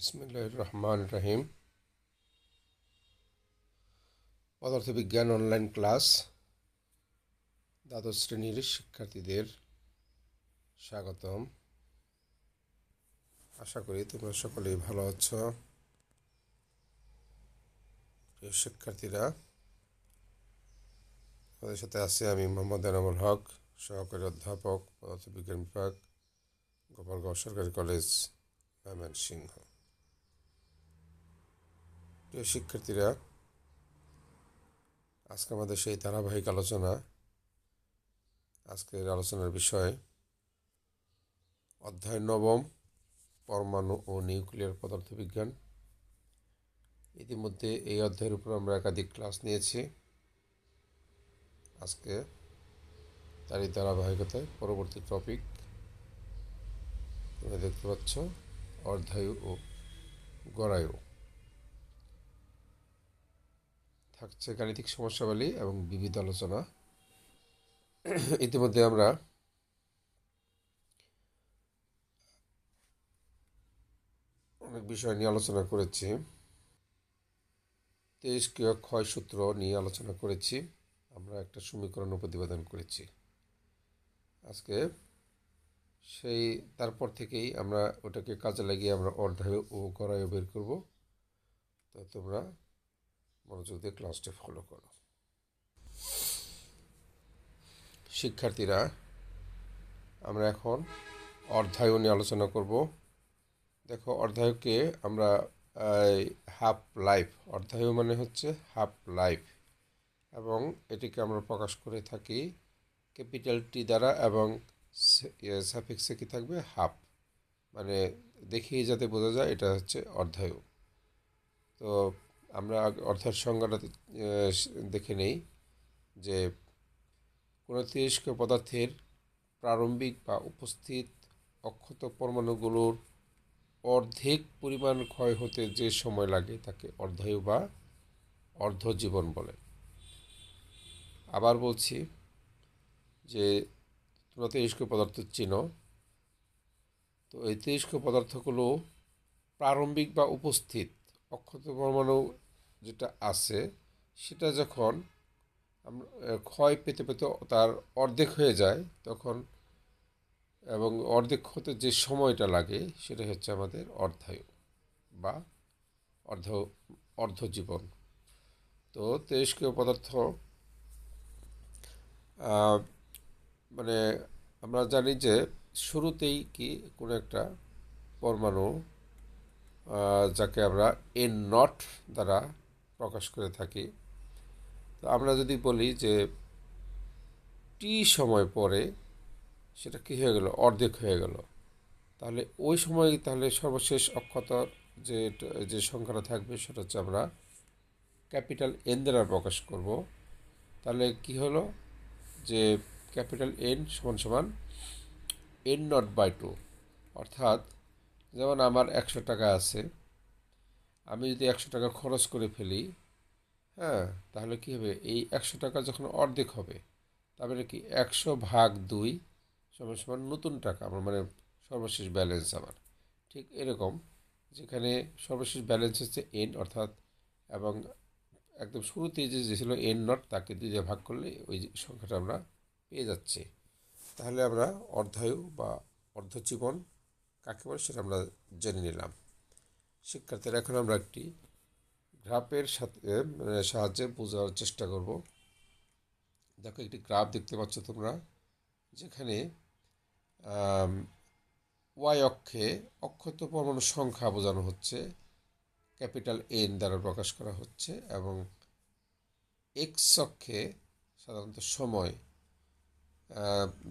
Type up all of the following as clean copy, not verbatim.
বিসমিল্লাহির রহমানির রহিম। পদার্থবিজ্ঞান অনলাইন ক্লাস দ্বাদশ শ্রেণীর শিক্ষার্থীদের স্বাগতম। আশা করি তোমরা সকলেই ভালো আছো। প্রিয় শিক্ষার্থীরা, আমাদের সাথে আছি আমি মোহাম্মদ এনামুল হক, সহকারী অধ্যাপক, পদার্থবিজ্ঞান বিভাগ, গোপালগঞ্জ সরকারি কলেজ, ময়মনসিংহ। প্রিয় শিক্ষার্থীরা, আজকে আমাদের সেই ধারাবাহিক আলোচনা। আজকের আলোচনার বিষয় অধ্যায় নবম, পরমাণু ও নিউক্লিয়ার পদার্থবিজ্ঞান। ইতিমধ্যে এই অধ্যায়ের উপর আমরা একাধিক ক্লাস নিয়েছি। আজকে তারই ধারাবাহিকতায় পরবর্তী টপিক তোমরা দেখতে পাচ্ছ, অর্ধায়ু ও গড়ায়ু। থাকছে গাণিতিক সমস্যাবলী এবং বিবিধ আলোচনা। ইতিমধ্যে আমরা অনেক বিষয় নিয়ে আলোচনা করেছি। তেজস্ক্রিয় ক্ষয় সূত্র নিয়ে আলোচনা করেছি। আমরা একটা সমীকরণ প্রতিপাদন করেছি। আজকে সেই তারপর থেকেই আমরা ওটাকে কাজে লাগিয়ে আমরা অর্ধায়ু ও গড়ায়ু বের করব। তো তোমরা মনোযোগ দিয়ে ক্লাসটা ফলো করো। শিক্ষার্থীরা, আমরা এখন অর্ধায়ু নিয়ে আলোচনা করব। দেখো, অর্ধায়ুকে আমরা হাফ লাইফ, অর্ধায়ু মানে হচ্ছে হাফ লাইফ, এবং এটিকে আমরা প্রকাশ করে থাকি ক্যাপিটাল টি দ্বারা, এবং সাফিক্সে কি থাকবে? হাফ। মানে দেখিয়ে যাতে বোঝা যায় এটা হচ্ছে অর্ধায়ু। তো আমরা অর্ধায়ুর সংজ্ঞাটা দেখে নেই যে কোনো তেজস্ক্রিয় পদার্থের প্রারম্ভিক বা উপস্থিত অক্ষত পরমাণুগুলোর অর্ধেক পরিমাণ ক্ষয় হতে যে সময় লাগে তাকে অর্ধায়ু বা অর্ধজীবন বলে। আবার বলছি যে তোমরা তেজস্ক্রিয় পদার্থ চিনো, তো এই তেজস্ক্রিয় পদার্থগুলো প্রারম্ভিক বা উপস্থিত অক্ষত পরমাণু যেটা আছে সেটা যখন ক্ষয় পেতে পেতে তার অর্ধেক হয়ে যায় তখন, এবং অর্ধেক হতে যে সময়টা লাগে সেটা হচ্ছে আমাদের অর্ধায়ু বা অর্ধজীবন। তো তেজস্ক্রিয় পদার্থ মানে আমরা জানি যে শুরুতেই কি কোনো একটা পরমাণু, যাকে আমরা এন নট দ্বারা প্রকাশ করে থাকি। তো আমরা যদি বলি যে টি সময় পরে সেটা কী হয়ে গেল? অর্ধেক হয়ে গেল। তাহলে ওই সময় তাহলে সর্বশেষ অক্ষতর যে যে সংখ্যাটা থাকবে সেটা হচ্ছে আমরা ক্যাপিটাল এন দ্বারা প্রকাশ করব। তাহলে কি হলো যে ক্যাপিটাল এন সমান সমান এন নট বাই টু। অর্থাৎ যেমন আমার 100 টাকা আছে, আমি যদি 100 টাকা খরচ করে ফেলি, হ্যাঁ, তাহলে কী হবে? এই 100 টাকা যখন অর্ধেক হবে, তারপরে কি 100/2 সমান সমান নতুন টাকা আমার, মানে সর্বশেষ ব্যালেন্স আমার। ঠিক এরকম, যেখানে সর্বশেষ ব্যালেন্স হচ্ছে এন, অর্থাৎ এবং একদম শুরুতেই যে ছিল এন নট, তাকে 2 দিয়ে ভাগ করলে ওই সংখ্যাটা আমরা পেয়ে যাচ্ছি। তাহলে আমরা অর্ধায়ু বা অর্ধজীবন কাকে বলে সেটা আমরা জেনে নিলাম। শিক্ষার্থীরা, এখন আমরা একটি গ্রাফের সাথে সাহায্যে বোঝার চেষ্টা করব। দেখো, একটি গ্রাফ দেখতে পাচ্ছ তোমরা, যেখানে ওয়াই অক্ষে অক্ষত পরমাণুর সংখ্যা বোঝানো হচ্ছে, ক্যাপিটাল এন দ্বারা প্রকাশ করা হচ্ছে, এবং এক্স অক্ষে সাধারণত সময়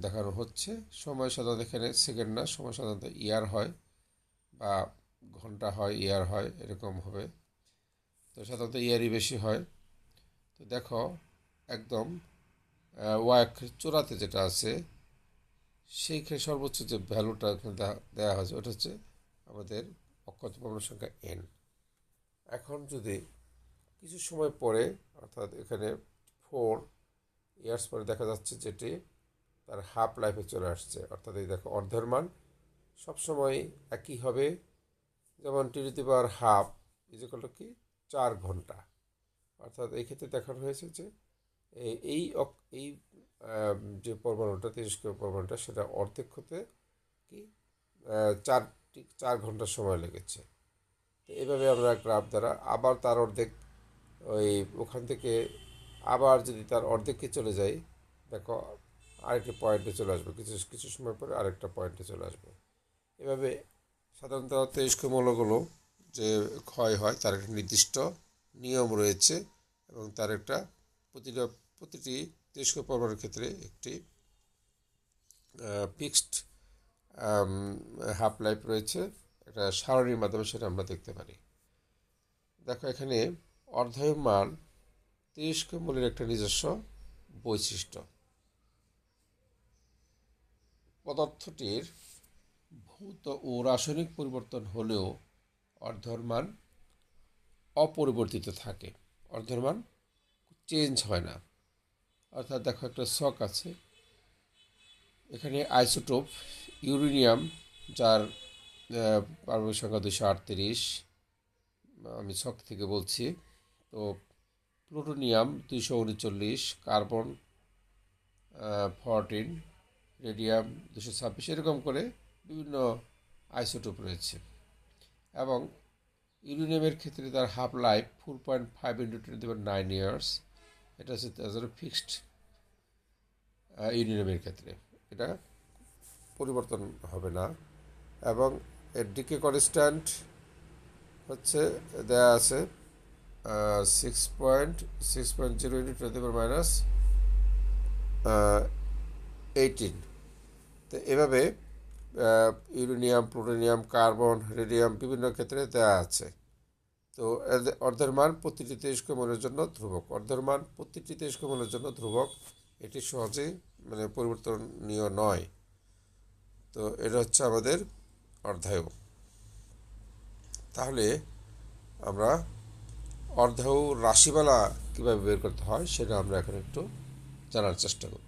দেখানো হচ্ছে। সময় সাধারণত এখানে সেকেন্ড না, সময় সাধারণত ইয়ার হয় বা ঘন্টা হয়, ইয়ার হয়, এরকম হবে। তো সাধারণত ইয়ারই বেশি হয়। তো দেখো, একদম ওয়াই অক্ষের চূড়াতে যেটা আছে সেইখানে সর্বোচ্চ যে ভ্যালুটা দেওয়া হয়েছে ওটা হচ্ছে আমাদের অক্ষত পরমাণুর সংখ্যা এন। এখন যদি কিছু সময় পরে, অর্থাৎ এখানে 4 ইয়ার্স পরে দেখা যাচ্ছে যেটি তার হাফ লাইফে চলে আসছে, অর্থাৎ এই দেখো অর্ধের মান সবসময় একই হবে, যেমন t to the power half is equal to কি 4 ঘন্টা। অর্থাৎ এই ক্ষেত্রে দেখানো হয়েছে যে এই এই যে পরমাণুটা তেজস্ক্রিয় পরমাণুটা সেটা অর্ধেক হতে কি 4 ঘন্টা সময় লেগেছে। তো এইভাবে আমরা গ্রাফ দ্বারা আবার তার অর্ধেক ওখান থেকে আবার যদি তার অর্ধেকে চলে যাই, দেখো আরেকটি পয়েন্টে চলে আসবে, কিছু কিছু সময় পরে আরেকটা পয়েন্টে চলে আসবে। এভাবে সাধারণত তেজস্ক্রিয় মৌলগুলো যে ক্ষয় হয় তার একটা নির্দিষ্ট নিয়ম রয়েছে এবং তার একটা প্রতিটি তেজস্ক্রিয় পরমাণুর ক্ষেত্রে একটি ফিক্সড হাফ লাইফ রয়েছে, একটা সারণীর মাধ্যমে সেটা আমরা দেখতে পারি। দেখো এখানে অর্ধায়মান তেজস্ক্রিয় মৌলের একটা নিজস্ব বৈশিষ্ট্য। পদার্থটির ভৌত ও রাসায়নিক পরিবর্তন হলেও অর্ধের মান অপরিবর্তিত থাকে, অর্ধের মান চেঞ্জ হয় না। অর্থাৎ দেখো একটা ছক আছে, এখানে আইসোটোপ ইউরেনিয়াম যার পারমাণবিক সংখ্যা 238, আমি ছক থেকে বলছি। তো প্লুটোনিয়াম 239, কার্বন 14, রেডিয়াম 226, এরকম করে বিভিন্ন আইসোটোপ রয়েছে। এবং ইউরেনিয়ামের ক্ষেত্রে তার হাফ লাইফ 4.5 × 10⁹ ইয়ার্স, এটা হচ্ছে ফিক্সড ইউরেনিয়ামের ক্ষেত্রে, এটা পরিবর্তন হবে না। এবং এর ডিকে কনস্ট্যান্ট হচ্ছে দেয়া আছে 6.0 × 10⁻18। তো এভাবে ইউরেনিয়াম, প্লুটোনিয়াম, কার্বন, রেডিয়াম বিভিন্ন ক্ষেত্রে দেওয়া আছে। তো অর্ধের মান প্রতিটি তেজস্ক্রিয় মৌলের জন্য ধ্রুবক, অর্ধের মান প্রতিটি তেজস্ক্রিয় মৌলের জন্য ধ্রুবক, এটি সহজেই পরিবর্তনীয় নয়। তো এটা হচ্ছে আমাদের অর্ধায়ু। তাহলে আমরা অর্ধায়ু রাশিমালা কীভাবে বের করতে হয় সেটা আমরা এখন একটু জানার চেষ্টা করব।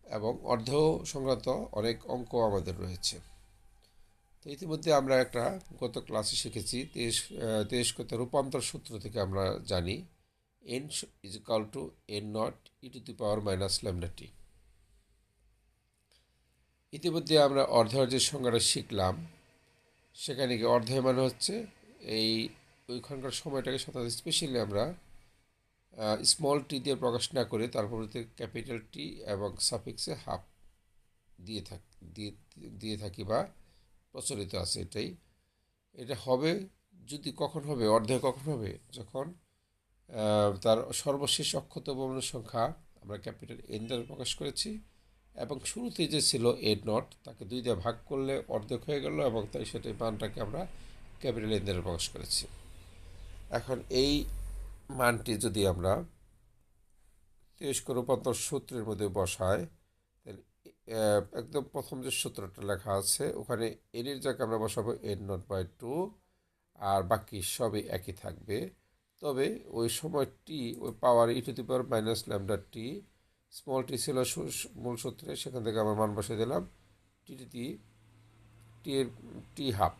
এবং অর্ধায়ু সংক্রান্ত অনেক অঙ্ক আমাদের রয়েছে। তো ইতিমধ্যে আমরা একটা গত ক্লাসে শিখেছি তেজস্ক্রিয়তা রূপান্তর সূত্র থেকে আমরা জানি n = n0 e⁻⁻λt। ইতিমধ্যে আমরা অর্ধায়ুর যে সংজ্ঞাটা শিখলাম, সেখানে কি অর্ধায়ু মানে হচ্ছে ওইখানকার সময়টাকে সাধারণত স্পেশালি আমরা স্মল টি দিয়ে প্রকাশ না করে তার পরিবর্তে ক্যাপিটাল টি এবং সাফিক্সে হাফ দিয়ে থাকি বা প্রচলিত আছে। এটা হবে যদি কখন হবে, অর্ধায়ু কখন হবে, যখন তার সর্বশেষ অক্ষত পরমাণুর সংখ্যা আমরা ক্যাপিটাল এন দ্বারা প্রকাশ করেছি এবং শুরুতে যে ছিল n0 তাকে 2 দিয়ে ভাগ করলে অর্ধেক হয়ে গেল এবং তাই সেটাই মানটাকে আমরা ক্যাপিটাল এন দ্বারা প্রকাশ করেছি। এখন এই মানটি যদি আমরা তেজস্ক্রিয় রূপান্তর সূত্রের মধ্যে বসাই, তাহলে একদম প্রথম যে সূত্রটা লেখা আছে ওখানে n এর জায়গায় আমরা বসাবো n0/2 আর বাকি সবই একই থাকবে। তবে ওই সময় টি, ওই পাওয়ার e⁻⁻λt, স্মল টি ছিল মূল সূত্রে, সেখান থেকে আমরা মান বসিয়ে দিলাম টি হাফ।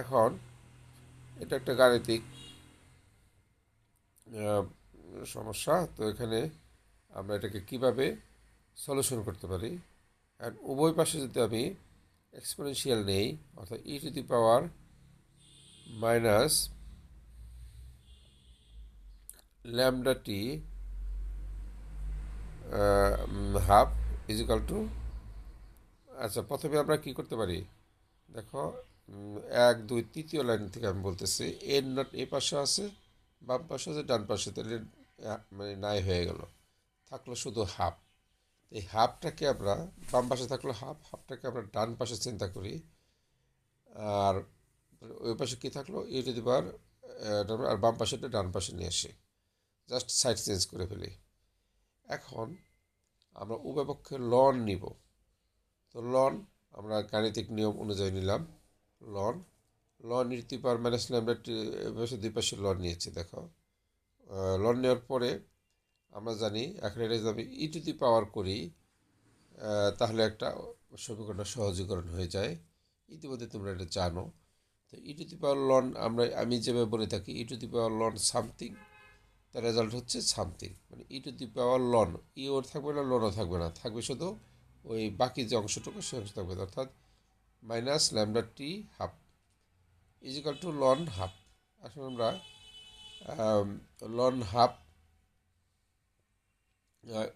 এখন এটা একটা গাণিতিক সমস্যা। তো এখানে আমরা এটাকে কিভাবে সলিউশন করতে পারি, আর উভয় পাশে যদি আমি এক্সপোনেনশিয়াল নেই, অর্থাৎ e⁻⁻λt হাফ = আচ্ছা, প্রথমে আমরা কি করতে পারি, দেখো 1, 2, তৃতীয় লাইন থেকে আমি বলতেছি, n0 এ পাশে আছে, বাম পাশে আছে, ডান পাশে, তাহলে মানে নাই হয়ে গেল, থাকলো শুধু হাফ। এই হাফটাকে আমরা, বাম পাশে থাকলো হাফটাকে আমরা ডান পাশে চিন্তা করি, আর ওই পাশে কী থাকলো আর বাম পাশেটা ডান পাশে নিয়ে আসি, জাস্ট সাইড চেঞ্জ করে ফেলি। এখন আমরা উভয় পক্ষে লন নিব। তো লন আমরা গাণিতিক নিয়ম অনুযায়ী নিলাম, লন e⁻⁻λt, দুই পাশে লন নিয়েছি। দেখো লন নেওয়ার পরে আমরা জানি এখন এটা যদি আমি e⁻ করি তাহলে একটা সমীকরণটা সহজীকরণ হয়ে যায়। ইতিমধ্যে তোমরা এটা জানো। তো ই টু দি পাওয়ার লন আমি যেভাবে বলে থাকি e to the power ln something, তার রেজাল্ট হচ্ছে সামথিং, মানে e to the power loan, ওর থাকবে না, লনও থাকবে না, থাকবে শুধু ওই বাকি যে অংশটুকু সে অংশ থাকবে, অর্থাৎ minus lambda t half is equal to ln half. আসলে আমরা লন হাফ,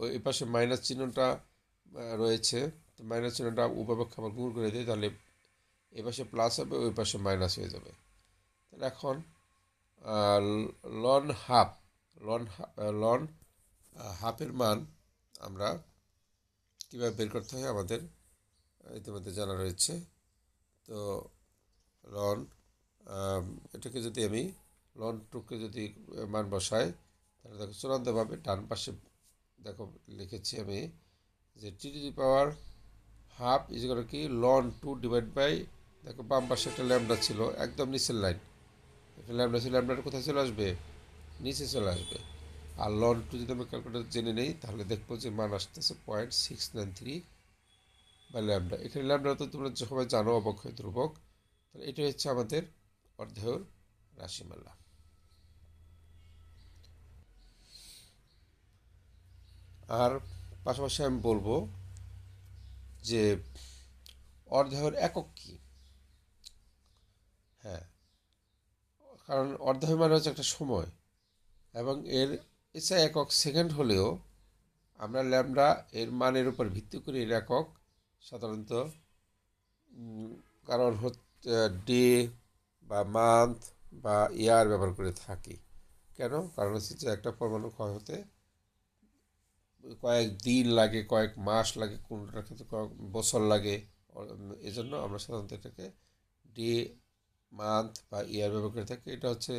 ওই পাশে মাইনাস চিহ্নটা রয়েছে, তো মাইনাস চিহ্নটা উপাপেক্ষে আবার গুণ করে দিই, তাহলে এ পাশে প্লাস হবে, ওই পাশে মাইনাস হয়ে যাবে। তাহলে এখন লন হাফ, লন লন হাফের মান আমরা কীভাবে বের করতে হয় আমাদের ইতিমধ্যে জানা রয়েছে। তো লন এটাকে যদি আমি লন টুকে যদি মান বসাই, তাহলে দেখো চূড়ান্তভাবে ডান পাশে দেখো লিখেছি আমি যে t to the power half is equal কি লন টু ডিভাইড বাই, দেখো বাম পাশে একটা ল্যামডা ছিল একদম নিচের লাইন, একটা ল্যামডা ছিল, ল্যামডাটা কোথায় চলে আসবে, নিচে চলে আসবে। আর লন টু যদি আমি ক্যালকুলেটার জেনে নেই, তাহলে দেখবো যে মান আসতেছে 0.693 বা ল্যামডা। এখানে ল্যামডা তো তোমরা সবাই জানো অবক্ষয় ধ্রুবক, তাহলে এটা হচ্ছে আমাদের অর্ধেয় রাশিমালা। আর পাশাপাশি আমি বলবো যে অর্ধেয়ের একক কী। হ্যাঁ, কারণ অর্ধেয় মানে হচ্ছে একটা সময়, এবং এর এসে একক সেকেন্ড হলেও আমরা ল্যামডা এর মানের উপর ভিত্তি করে এর একক সাধারণত কারণ হচ্ছে ডে বা মান্থ বা ইয়ার ব্যবহার করে থাকি। কেন? কারণ হচ্ছে যে একটা পরমাণু ক্ষয় হতে কয়েক দিন লাগে, কয়েক মাস লাগে, কোনটার ক্ষেত্রে কয়েক বছর লাগে। এজন্য আমরা সাধারণত এটাকে ডে, মান্থ বা ইয়ার ব্যবহার করে থাকি। এটা হচ্ছে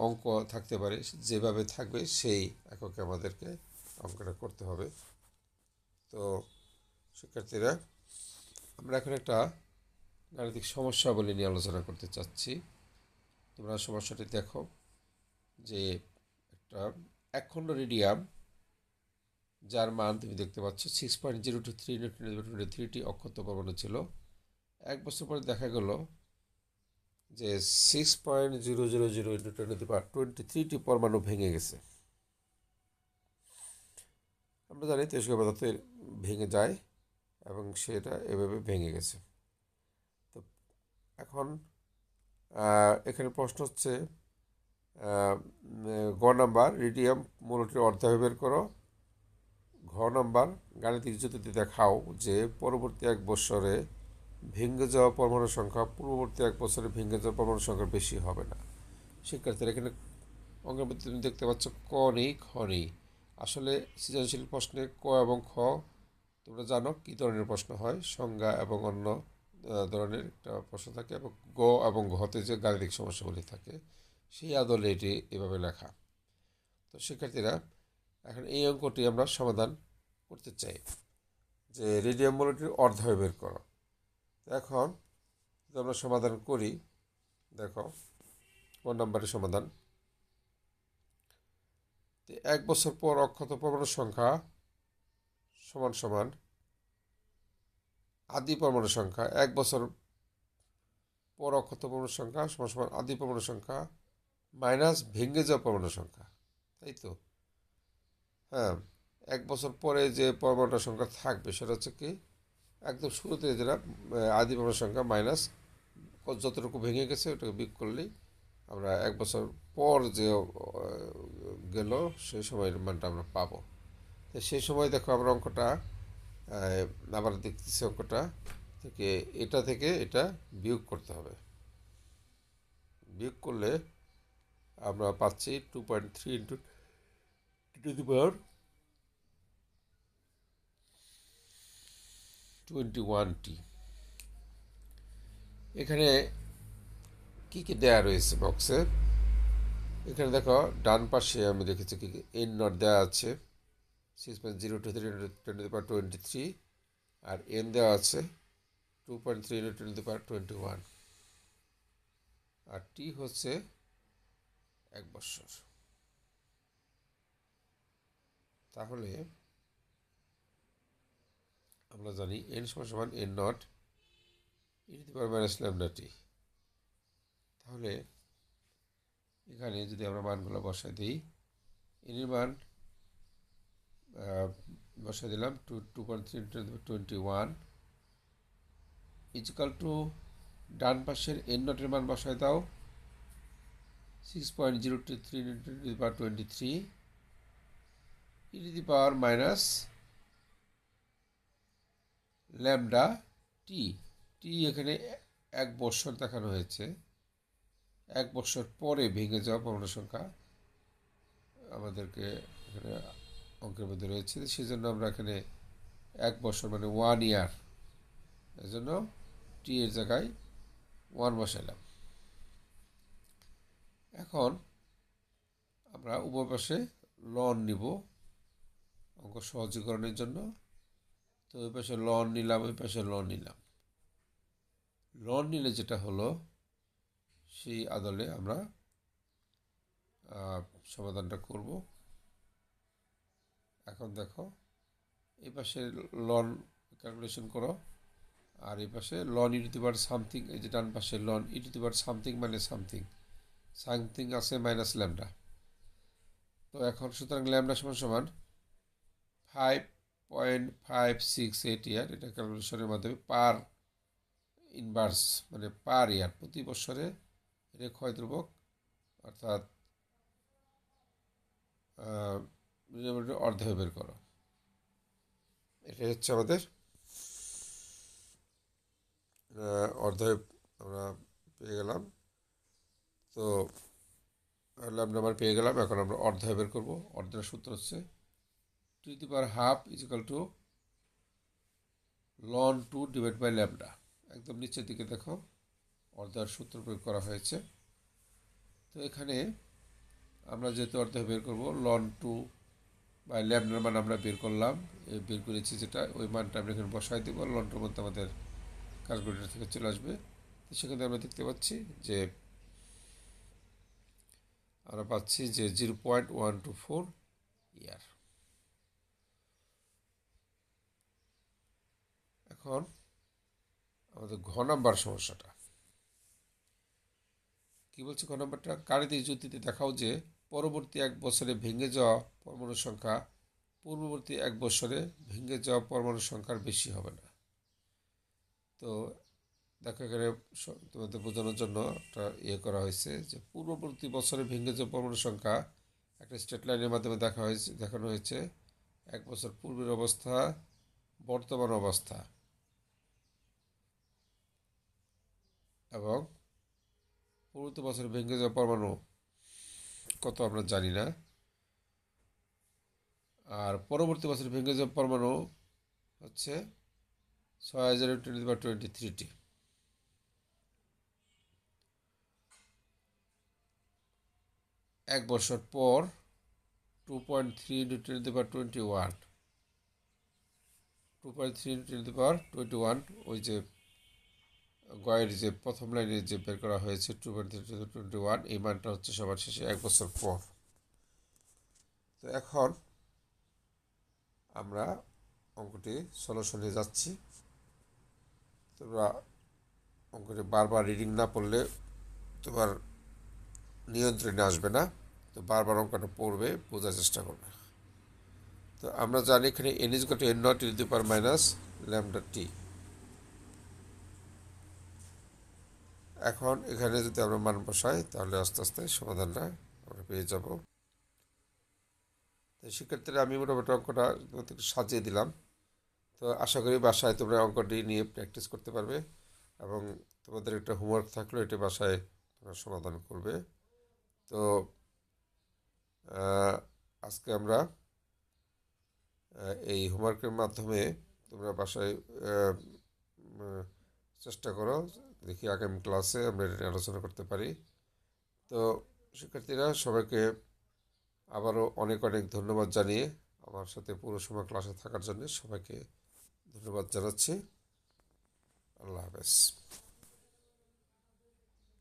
অঙ্ক থাকতে পারে, যেভাবে থাকবে সেই এককে আমাদেরকে অঙ্কটা করতে হবে। তো শিক্ষার্থীরা, আমরা এখন একটা গাণিতিক সমস্যাবলী নিয়ে আলোচনা করতে চাচ্ছি। তোমরা সমস্যাটি দেখো যে একটা একখণ্ড রেডিয়াম, যার মান তুমি দেখতে পাচ্ছ 6.023 অক্ষত পরমাণু ছিল। এক বছর পরে দেখা গেল যে 6.000 × 10⁻23 পরমাণু ভেঙে গেছে। আমরা জানি তেজস্ক্রিয় পদার্থ ভেঙে যায় এবং সেটা এভাবে ভেঙে গেছে। তো এখন এখানে প্রশ্ন হচ্ছে গ নাম্বার রেডিয়াম মৌলটির অর্ধায় বের করো। ঘ নাম্বার গাণিতিক যুক্তিতে দেখাও যে পরবর্তী এক বছরে ভেঙে যাওয়া পরমাণুর সংখ্যা পূর্ববর্তী এক বছরে ভেঙে যাওয়া পরমাণুর সংখ্যা বেশি হবে না। শিক্ষার্থীরা, এখানে অঙ্কের মধ্যে তুমি দেখতে পাচ্ছ ক নেই, খ নেই। আসলে সৃজনশীল প্রশ্নে ক এবং খ তোমরা জানো কী ধরনের প্রশ্ন হয়, সংজ্ঞা এবং অন্য ধরনের একটা প্রশ্ন থাকে, এবং গ এবং ঘতে যে গাণিতিক সমস্যাগুলি থাকে সেই আদলে এটি এভাবে লেখা। তো শিক্ষার্থীরা, এখন এই অঙ্কটি আমরা সমাধান করতে চাই যে রেডিয়াম মৌলটির অর্ধায় বের করো। এখন যদি আমরা সমাধান করি, দেখো কোন নাম্বারের সমাধান। এক বছর পর অক্ষত পরমাণুর সংখ্যা সমান সমান আদি পরমাণুর সংখ্যা, এক বছর পর অক্ষত পরমাণুর সংখ্যা সমান সমান আদি পরমাণুর সংখ্যা মাইনাস ভেঙে যাওয়া পরমাণুর সংখ্যা, তাই তো? হ্যাঁ, এক বছর পরে যে পরমাণুর সংখ্যা থাকবে সেটা হচ্ছে কি একদম শুরুতে যেটা আদি পরমাণুর সংখ্যা মাইনাস যতটুকু ভেঙে গেছে ওটাকে বিয়োগ করলেই আমরা এক বছর পর যে গেল সেই সময়ের মানটা আমরা পাবো। তো সেই সময় দেখো আমরা অঙ্কটা আবার দেখতেছি, অঙ্কটা থেকে এটা বিয়োগ করতে হবে। বিয়োগ করলে আমরা পাচ্ছি 2.3 × 10⁻21t। এখানে কী কী দেয়া রয়েছে বক্সে? এখানে দেখো ডান পাশে আমি দেখেছি কি এন নট দেওয়া আছে 6.023 আর এন দেওয়া আছে 2.3 × 10⁻21 আর টি হচ্ছে 1 বছর। তাহলে আমরা জানি এন সমান N not e to the power minus lambda t. তাহলে এখানে যদি আমরা মানগুলো বসাই দিই, এর মান বসাই দিলাম 2.3 ইজিক্যাল টু ডান পাশের এন নটের মান বসাই দাও 6.023 e to the power minus lambda t. T এখানে 1 বৎসর দেখানো হয়েছে, 1 বৎসর পরে ভেঙে যাওয়া পরমাণু সংখ্যা আমাদেরকে এখানে অঙ্কের মধ্যে রয়েছে, সেজন্য আমরা এখানে 1 বছর মানে 1 ইয়ার, এই জন্য টি এর জায়গায় 1 বসাইলাম। এখন আমরা উভয় পাশে লন নিব অঙ্ক সহজীকরণের জন্য। তো ওই পাশে লন নিলাম, ওই পাশে লন নিলাম। লন নিলে যেটা হলো সেই আদলে আমরা সমাধানটা করব। এখন দেখো এই পাশে লন ক্যালকুলেশন করো, আর এই পাশে লন e to the power something, এই যে ডান পাশে লন e to the power something মানে সামথিং, সামথিং আছে মাইনাস ল্যামডা। তো এখন সুতরাং ল্যামডা সমান সমান 5.568 ইয়ার, এটা ক্যালকুলেশনের মাধ্যমে পার ইনভার্স মানে পার ইয়ার, প্রতি বছরে এটা ক্ষয় ধ্রুবক, অর্থাৎ অর্ধেক বের করো। এটাই হচ্ছে আমাদের অর্ধেক আমরা পেয়ে গেলাম। তো ল্যামডা নাম্বার পেয়ে গেলাম। এখন আমরা অর্ধেক বের করবো। অর্ধের সূত্র হচ্ছে to the power half is equal to লন 2 ডিভাইড বাই ল্যামডা। একদম নিচের দিকে দেখো অর্ধের সূত্র প্রয়োগ করা হয়েছে। তো এখানে আমরা যেহেতু অর্ধেক বের করবো, লন 2 বাই ল্যামডার মান আমরা বের করলাম, বের করেছি যেটা, ওই মানটা আমরা এখানে বসাই দেবো। লনটার মধ্যে আমাদের ক্যালকুলেটর থেকে চলে আসবে। তো সেখানে আমরা দেখতে পাচ্ছি যে আমরা পাচ্ছি যে 0.124 ইয়ার। এখন আমাদের ঘ নাম্বার সমস্যাটা কি বলছে? ঘ নাম্বারটা গাণিতিক যুক্তিতে দেখাও যে পরবর্তী 1 বছরে ভেঙে যাওয়া পরমাণুর সংখ্যা পূর্ববর্তী 1 বছরে ভেঙে যাওয়া পরমাণুর সংখ্যার বেশি হবে না। তো দেখো এখানে তোমাদের বোঝানোর জন্য একটা করা হয়েছে যে পূর্ববর্তী বছরে ভেঙে যাওয়া পরমাণুর সংখ্যা একটা স্ট্রেট লাইনের মাধ্যমে দেখানো হয়েছে 1 বছর পূর্বের অবস্থা, বর্তমান অবস্থা এবং পরবর্তী বছরে ভেঙে যাওয়া পরমাণু কত আমরা জানি না। আর পরবর্তী বছরে ভেঙে যাওয়া পরমাণু হচ্ছে 6023টি। এক বছর পর 2.3 × 10⁻21, 2.3 × 10⁻21, ওই যে গয়ের যে প্রথম লাইনে যে বের করা হয়েছে 2.3 × 10⁻21, এই মানটা হচ্ছে সবার শেষে 1 বছর পর। তো এখন আমরা অঙ্কটি সলিউশনে যাচ্ছি। তোমরা অঙ্কটি বারবার রিডিং না পড়লে তোমার নিয়ন্ত্রণে আসবে না। তো বারবার অঙ্কটা পড়বে, বোঝার চেষ্টা করবে। তো আমরা জানি এখানে n = n0 e to the power minus lambda t. এখন এখানে যদি আমরা মান বসাই তাহলে আস্তে আস্তে সমাধানটা আমরা পেয়ে যাব। তো শিক্ষার্থীরা আমি মোটামুটি অঙ্কটা তোমাদের সাজিয়ে দিলাম। তো আশা করি বাসায় তোমরা অঙ্কটি নিয়ে প্র্যাকটিস করতে পারবে এবং তোমাদের একটা হোমওয়ার্ক থাকলো, এটা বাসায় তোমরা সমাধান করবে। তো আজকে আমরা এই হোমওয়ার্কের মাধ্যমে তোমরা বাসায় চেষ্টা করো, দেখি আগামী ক্লাসে আমরা এটা আলোচনা করতে পারি। তো শিক্ষার্থীরা সবাইকে আবারও অনেক অনেক ধন্যবাদ জানিয়ে আমার সাথে পুরো সময় ক্লাসে থাকার জন্য সবাইকে ধন্যবাদ জানাচ্ছি। আল্লাহ হাফেজ।